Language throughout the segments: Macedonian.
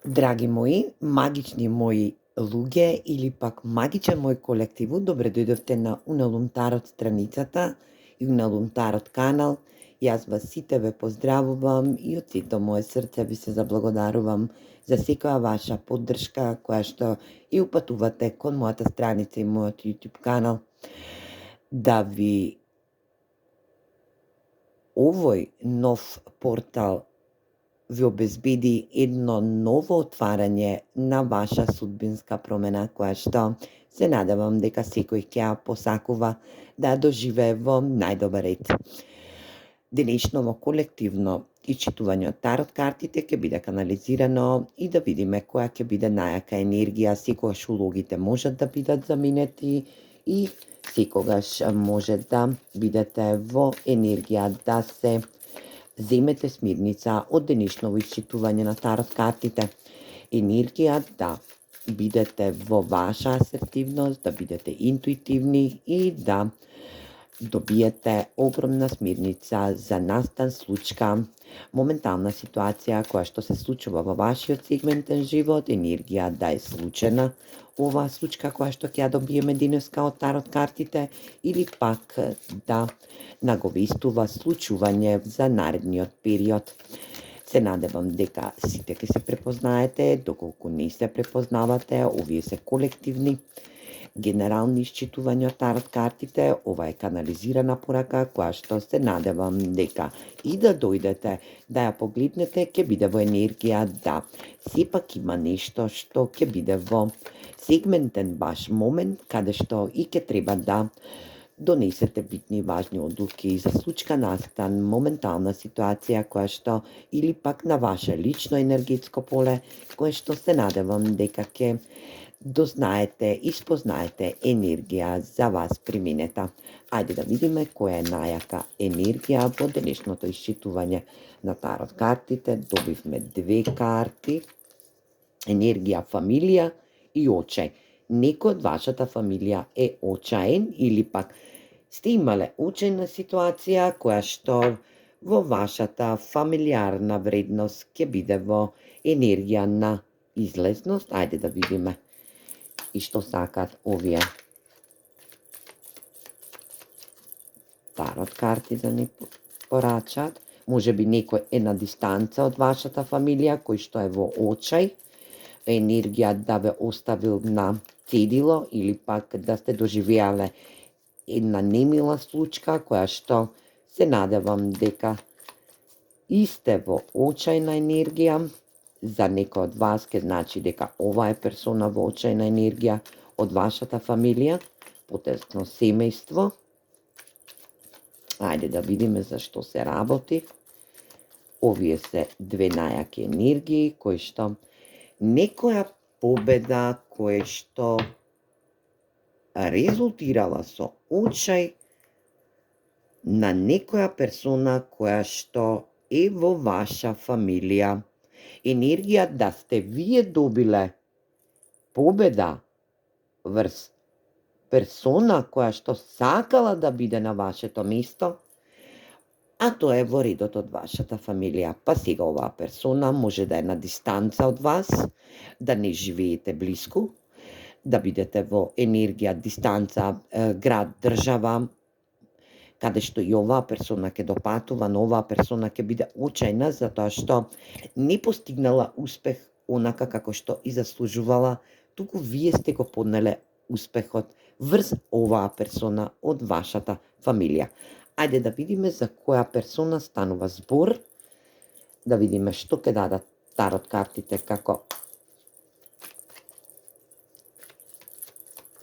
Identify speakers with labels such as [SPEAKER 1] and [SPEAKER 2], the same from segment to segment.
[SPEAKER 1] Драги мои, магични мои луѓе или пак магичен мој колективу, добре дојдовте на Уналунтарот страницата и Уналунтарот канал. Јас вас сите ве поздравувам и од сето мое срце ви се заблагодарувам за секоја ваша поддршка која што и упатувате кон мојата страница и мојот YouTube канал. Да ви овој нов портал ви обезбеди едно ново отварање на ваша судбинска промена, која што се надевам дека секој ќе ја посакува да ја доживее во најдобар ред. Денешново колективно исчитување од тарот картите ќе биде канализирано и да видиме која ќе биде најака енергија. Секогаш улогите можат да бидат заменети и секогаш може да бидете во енергија да се земете смирница од денешново исчитување на тарот картите. Енергија да бидете во ваша асертивност, да бидете интуитивни и да добиете огромна смирница за настан случка, моментална ситуација која што се случува во вашиот сегментен живот, енергија да е случена оваа случка која што ќе ја добиеме денеска од тарот картите или пак да наговестува случување за наредниот период. Се надевам дека сите ќе се препознаете, доколку не се препознавате, овие се колективни генерални исчитувања од тарот картите. Ова е канализирана порака која што се надевам дека и да дојдете да ја погледнете ќе биде во енергија да сепак има нешто што ќе биде во сегментен баш момент каде што и ќе треба да донесете битни и важни одлуки за случка настан, моментална ситуација која што или пак на ваше лично енергетско поле кое што се надевам дека ќе дознаете и спознаете енергија за вас применета. Ајде да видиме која е најака енергија во денешното исчитување на тарот картите. Добивме две карти. Енергија фамилија и очај. Некој од вашата фамилија е очаен или пак сте имале очајна ситуација која што во вашата фамилиарна вредност ќе биде во енергија на излезност. Ајде да видиме и што сакат овие тарот карти да ни порачат. Може би некој е на дистанца од вашата фамилија, кој што е во очај, енергија да ве оставил на цедило или пак да сте доживеале една немила случка која што се надевам дека и сте во очајна енергија. За некој од вас ќе значи дека ова е персона во очајна енергија од вашата фамилија, потесно семејство. Ајде да видиме за што се работи. Овие се две најаки енергии кои што некоја победа која што резултирала со очај на некоја персона која што е во ваша фамилија. Енергија да сте вие добиле победа врз персона која што сакала да биде на вашето место, а тоа е во редот од вашата фамилија. Па сега оваа персона може да е на дистанца од вас, да не живеете блиску, да бидете во енергија дистанца, град, држава, каде што и оваа персона ќе допатува, но оваа персона ќе биде очајна затоа што не постигнала успех онака како што и заслужувала, туку вие сте го поднеле успехот врз оваа персона од вашата фамилија. Ајде да видиме за која персона станува збор, да видиме што ќе дадат тарот картите како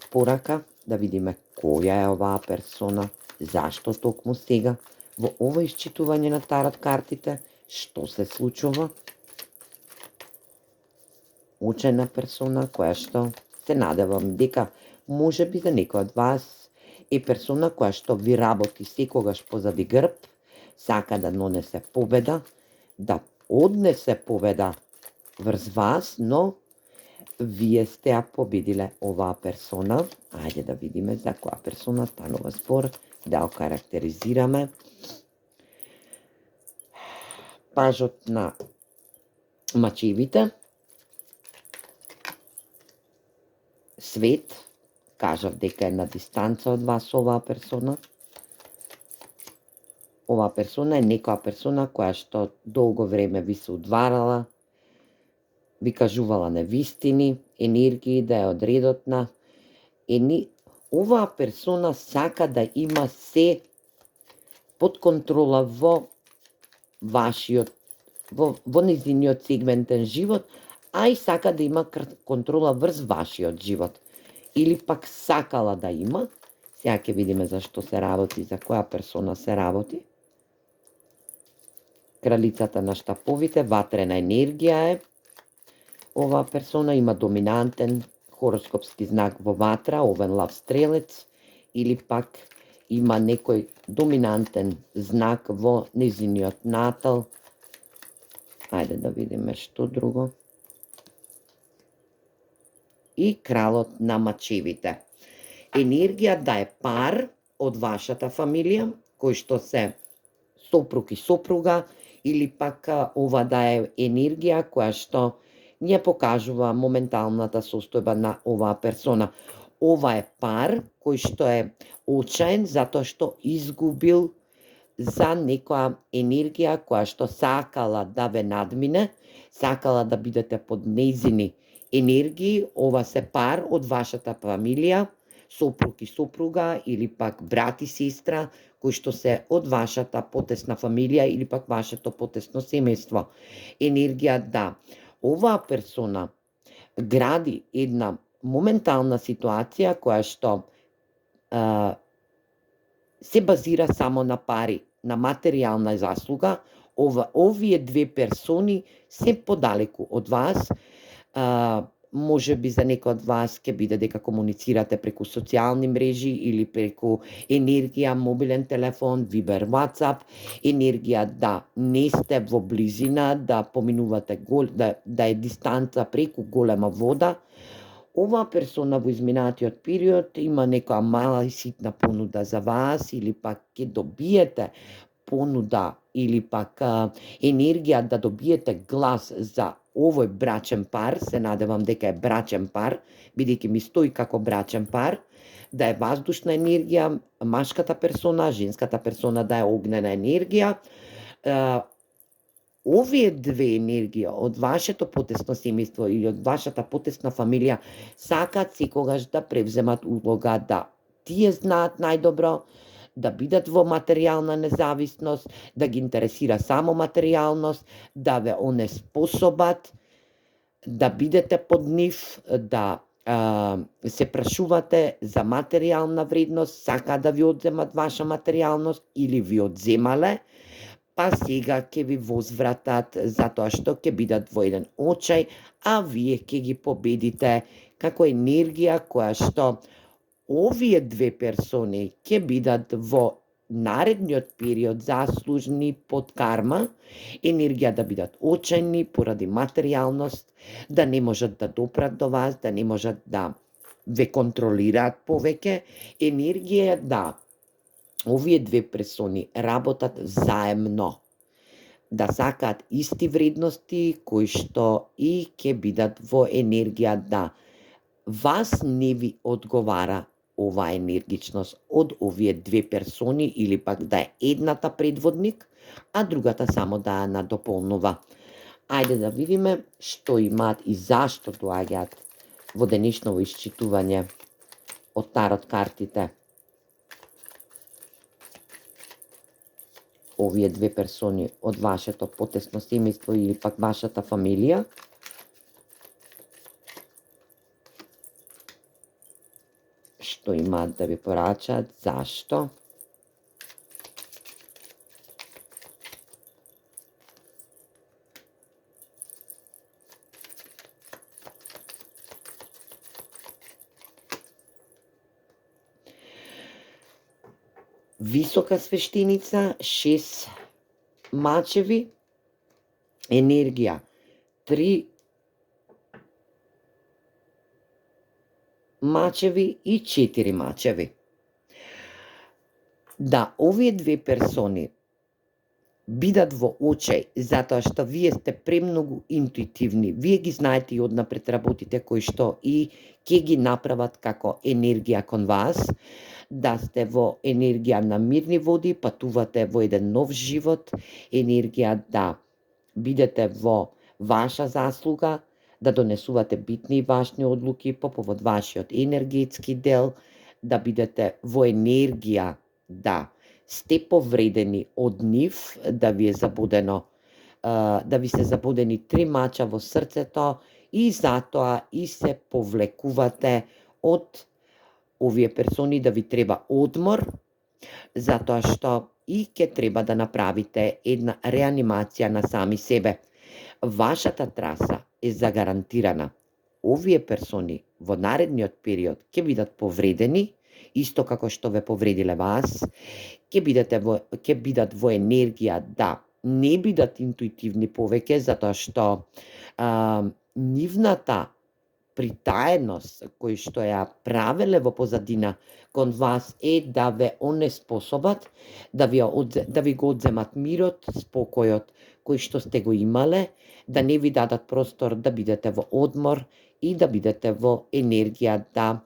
[SPEAKER 1] порака, да видиме која е оваа персона, зашто токму сега во ова исчитување на тарот картите, што се случува. Очајна персона која што се надевам дека може би за некој од вас е персона која што ви работи секогаш позади грб, сака да донесе победа, да однесе победа врз вас, но вие сте ја победиле оваа персона. Ајде да видиме за која персона станува збор, да ја карактеризираме. Пажот на мачевите, свет, кажав дека е на дистанца од вас оваа персона. Оваа персона е некоја персона која што долго време ви се удварала, ви кажувала невистини, енергии да е од редот на оваа персона сака да има се под контрола во вашиот, во незиниот сегментен живот, а и сака да има контрола врз вашиот живот. Или пак сакала да има, сега ќе видиме за што се работи, за која персона се работи. Кралицата на штаповите, ватрена енергија е. Оваа персона има доминантен хороскопски знак во ватра, овен лав стрелец, или пак има некој доминантен знак во незиниот натал. Ајде да видиме што друго. И кралот на мачевите. Енергија да е пар од вашата фамилија, кој што се сопруг и сопруга, или пак ова да е енергија која што не покажува моменталната состојба на оваа персона. Ова е пар кој што е очаен затоа што изгубил за некоја енергија која што сакала да ве надмине, сакала да бидете под нејзини енергии. Ова се пар од вашата фамилија, сопруг и сопруга, или пак брат и сестра, кои што се од вашата потесна фамилија или пак вашето потесно семејство. Енергија да оваа персона гради една моментална ситуација која што се базира само на пари, на материјална заслуга. Овие две персони се подалеку од вас. Може би за некој од вас ќе биде дека комуницирате преку социјални мрежи или преку енергија, мобилен телефон, Viber, WhatsApp, енергија да не сте во близина, да поминувате да е дистанца преку голема вода. Оваа персона во изминатиот период има некоја мала и ситна понуда за вас, или пак ќе добиете понуда, или пак енергија да добиете глас за овој брачен пар. Се надевам дека е брачен пар, бидејќи ми стои како брачен пар, да е воздушна енергија, машката персона, женската персона да е огнена енергија. Овие две енергии од вашето потесно семејство или од вашата потесна фамилија сакаат секогаш да превземат улога да тие знаат најдобро, да бидат во материјална независност, да ги интересира само материјалност, да ве онеспособат, да бидете под нив, да се прашувате за материјална вредност, сакаат да ви одземат ваша материјалност или ви одземале, па сега ќе ви возвратат затоа што ќе бидат во еден очај, а вие ќе ги победите како енергија која што овие две персони ќе бидат во наредниот период заслужни под карма, енергија да бидат очајни поради материјалност, да не можат да допрат до вас, да не можат да ве контролираат повеќе, енергија да овие две персони работат заемно, да сакаат исти вредности кои што и ќе бидат во енергија да вас не ви одговара оваа енергичност од овие две персони, или пак да е едната предводник, а другата само да ја надополнува. Ајде да видиме што имаат и зашто доаѓаат во денешново исчитување од тарот картите. Овие две персони од вашето потесно семејство или пак вашата фамилија. Што имаат да ви порачаат, зашто? Висока свештеница, 6 мачеви, енергија 3 мачеви и 4 мачеви. Да овие две персони бидат во очај, затоа што вие сте премногу интуитивни. Вие ги знаете и однапред работите кои што и ќе ги направат како енергија кон вас, да сте во енергија на мирни води, патувате во еден нов живот, енергија да бидете во ваша заслуга, да донесувате битни и важни одлуки по повод вашиот енергетски дел, да бидете во енергија да сте повредени од нив, да ви е забудено, да ви се забудени 3 мача во срцето и затоа и се повлекувате од овие персони, да ви треба одмор, затоа што и ќе треба да направите една реанимација на сами себе. Вашата траса е загарантирана. Овие персони во наредниот период ќе бидат повредени, исто како што ве повредиле вас, ќе бидат во енергија да не бидат интуитивни повеќе, затоа што нивната притаеност кој што ја правеле во позадина кон вас е да ве онеспособат, да ви го одземат мирот, спокојот кој што сте го имале, да не ви дадат простор да бидете во одмор и да бидете во енергија да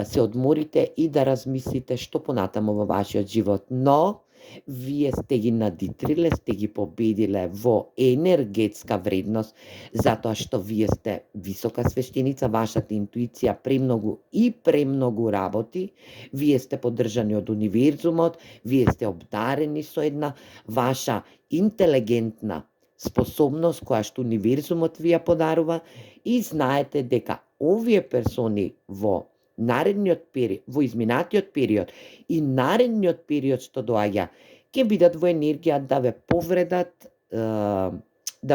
[SPEAKER 1] се одморите и да размислите што понатаму во вашиот живот. Но вие сте ги надитриле, сте ги победиле во енергетска вредност, затоа што вие сте висока свештеница, вашата интуиција премногу работи, вие сте поддржани од универзумот, вие сте обдарени со една ваша интелигентна способност која што универзумот ви ја подарува и знаете дека овие персони во изминатиот период и наредниот период што доаѓа, ќе бидат во енергија да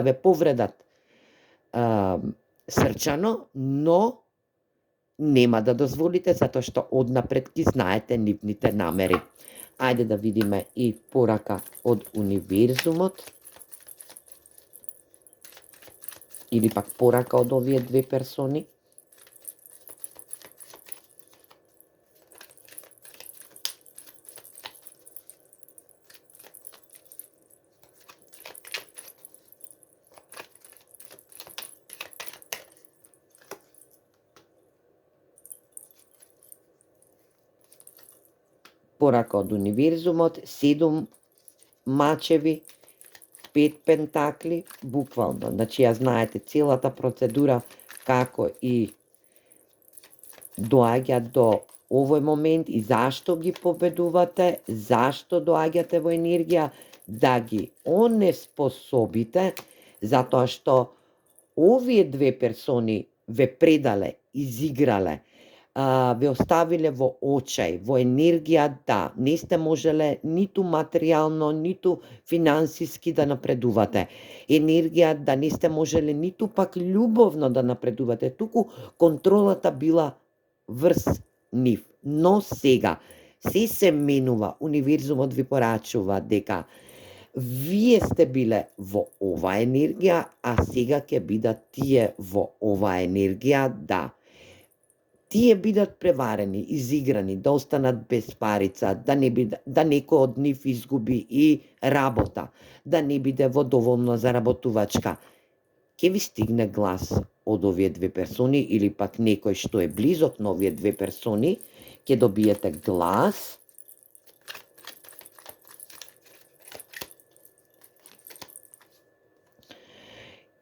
[SPEAKER 1] ве повредат срчано, но нема да дозволите затоа што однапред ги знаете нивните намери. Ајде да видиме и порака од универзумот или пак порака од овие две персони. Порака од универзумот, 7 мачеви, 5 пентакли, буквално. Значи, ја знаете целата процедура како и доаѓа до овој момент и зашто ги победувате, зашто доаѓате во енергија, да ги онеспособите, затоа што овие две персони ве предале, изиграле, ве оставиле во очај, во енергија да не сте можеле ниту материјално, ниту финансиски да напредувате. Енергија да не сте можеле ниту пак љубовно да напредувате, туку контролата била врз нив. Но сега се менува, универзумот ви порачува дека вие сте биле во оваа енергија, а сега ќе бидат тие во оваа енергија, да тие бидат преварени, изиграни, да останат без парица, да некој од нив изгуби и работа, да не биде во доволно заработувачка. Ќе ви стигне глас од овие две персони или пак некој што е близок на овие две персони, ќе добиете глас.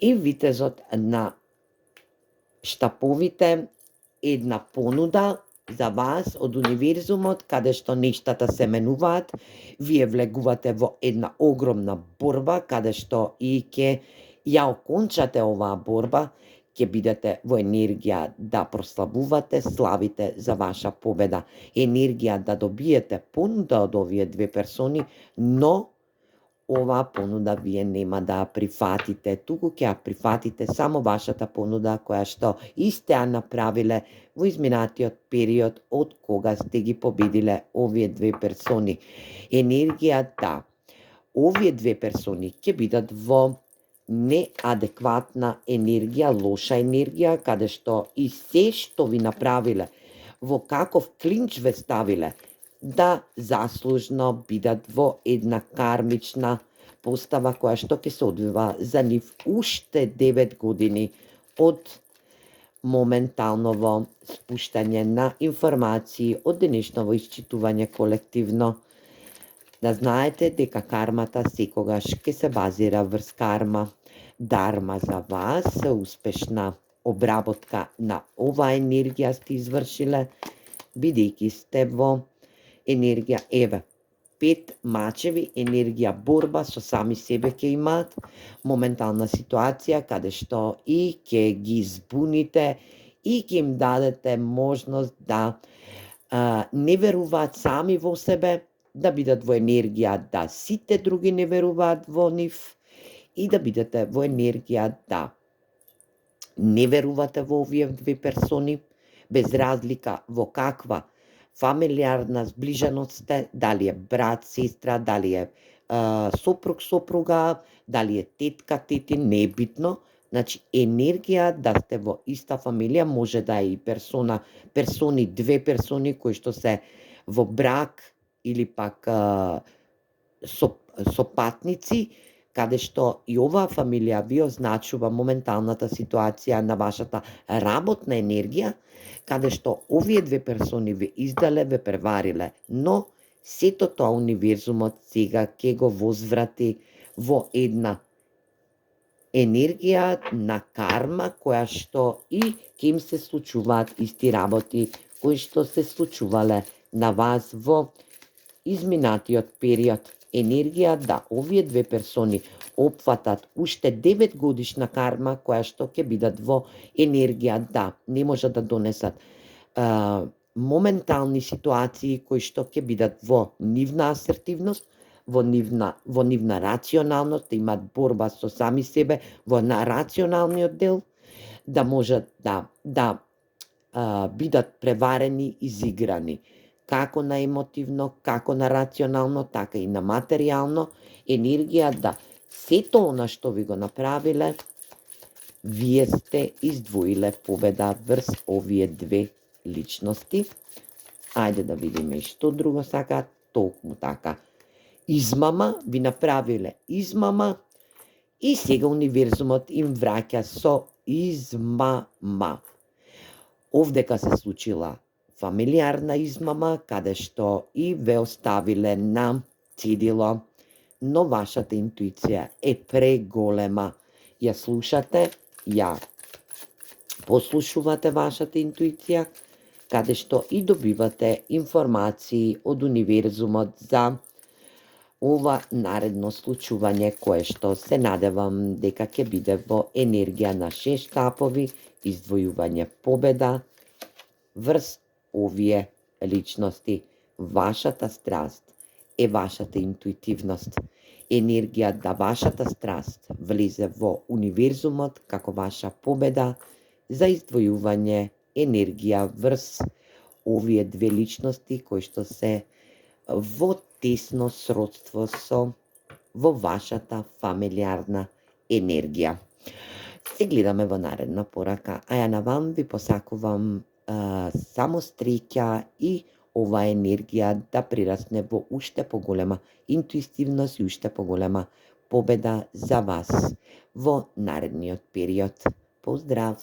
[SPEAKER 1] И витезот на штаповите, една понуда за вас од универзумот, каде што нештата се менуваат, вие влегувате во една огромна борба, каде што и ќе ја окончате оваа борба, ќе бидете во енергија да прославувате, славите за ваша победа, енергија да добиете понуда од овие две персони, но оваа понуда вие нема да ја прифатите, туку ќе ја прифатите само вашата понуда која што и сте ја направиле во изминатиот период од кога сте ги победиле овие две персони. Енергија да овие две персони ќе бидат во неадекватна енергија, лоша енергија, каде што и се што ви направиле, во каков клинч ве ставиле, да заслужно бидат во една кармична постава која што ќе се одвива за нив уште 9 години од моменталново спуштање на информации од денешново исчитување колективно. Да знаете дека кармата секогаш ќе се базира врз карма. Дарма за вас, успешна обработка на оваа енергија сте извршиле, бидејќи сте во енергија, еве, 5 мачеви, енергија борба со сами себе ќе имаат, моментална ситуација каде што и ќе ги збуните и ќе им дадете можност да не веруваат сами во себе, да бидат во енергија да сите други не веруваат во нив и да бидете во енергија да не верувате во овие две персони, без разлика во каква фамилиарна зближеност сте, дали е брат, сестра, дали е сопруг, сопруга, дали е тетка, тетин, не е битно. Значи, енергија да сте во иста фамилија, може да е и персони, две персони кои што се во брак или пак сопатници, каде што и оваа фамилија ви означува моменталната ситуација на вашата работна енергија, каде што овие две персони ве издале, ве превариле, но сето тоа универзумот сега ќе го возврати во една енергија на карма, која што и ќе им се случуваат исти работи кои што се случувале на вас во изминатиот период. Енергија да овие две персони опфатат уште 9 годишна карма, која што ќе бидат во енергија да не можат да донесат моментални ситуации кои што ќе бидат во нивна асертивност, во нивна рационалност, да имат борба со сами себе во рационалниот дел, да можат да бидат преварени, изиграни, како на емотивно, како на рационално, така и на материјално, енергија да сето она што ви го направиле, вие сте издвоиле победа врз овие две личности. Ајде да видиме и што друго сакаат, толку така. Измама, ви направиле измама и сега универзумот им враќа со измама. Овдека се случила фамилиарна измама, каде што и ве оставиле на цедило, но вашата интуиција е преголема. Ја слушате, ја послушувате вашата интуиција, каде што и добивате информации од универзумот за ова наредно случување, кое што се надевам дека ќе биде во енергија на 6 капови, издвојување победа врз овие личности. Вашата страст е вашата интуитивност. Енергија да вашата страст влезе во универзумот како ваша победа за издвојување енергија врз овие две личности кои што се во тесно сродство во вашата фамилиарна енергија. Се гледаме во наредна порака, а ја на вам ви посакувам само среќа и оваа енергија да прирасне во уште поголема интуитивност и уште поголема победа за вас во наредниот период. Поздрав!